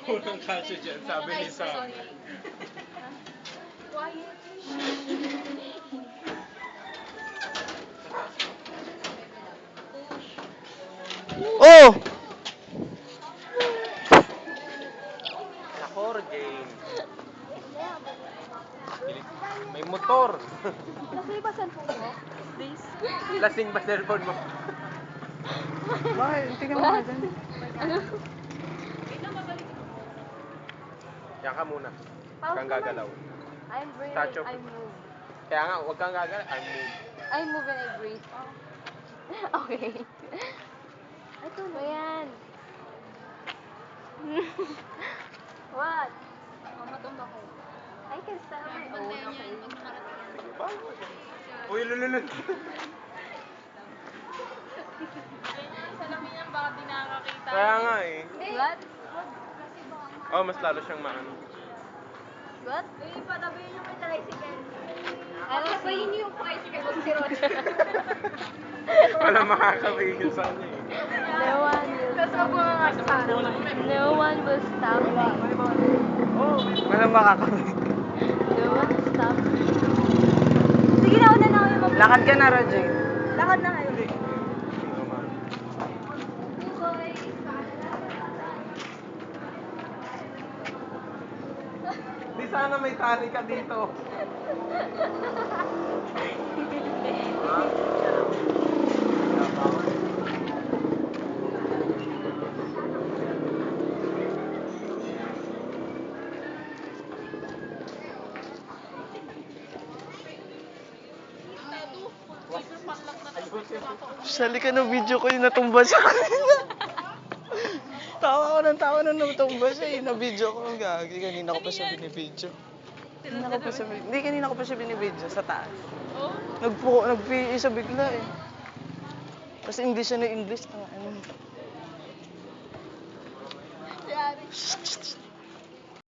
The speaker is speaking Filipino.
Unang kaso dyan, sabi ni Sam. Oh! Nako, Jane. May motor. Kasi ba cellphone mo? Please. Lasing ba cellphone mo? Bakit? Tingnan mo nga dyan. Ano? Yan ka muna. Huwag Pause kang naman. gagalaw. I'm breathing, Statue. I move. Kaya nga, huwag kang gagalaw. I'm move. I move and I breathe. Okay. Ito na. Ayan. What? Matumba ko. I can stand on my own, okay? Uy, lululun. Salamin niya baka di nakakita. Kaya nga eh. What? Oh, mas lalo siyang maano. What? Patabihin niyo kay tricycle. Patabihin niyo yung tricycle kung si Roger. Wala makakabigil sa kanya eh. No one will stop me. No one will stop me. Walang makakabig. No one will stop me. Sige na, una na kayo mag- Lakad ka na, Roger. Lakad na kayo. Di sana may tali ka dito. Sali ka ng video ko yung natumba sa kanina. Tawa na natumba siya eh. Na-video ko. Gagi. Kanina ko pa siya binibidyo. Hindi, kanina ko pa siya binibidyo sa taas. Oh? Nag-PE siya bigla eh. Kasi hindi siya na English. Ano. Yari.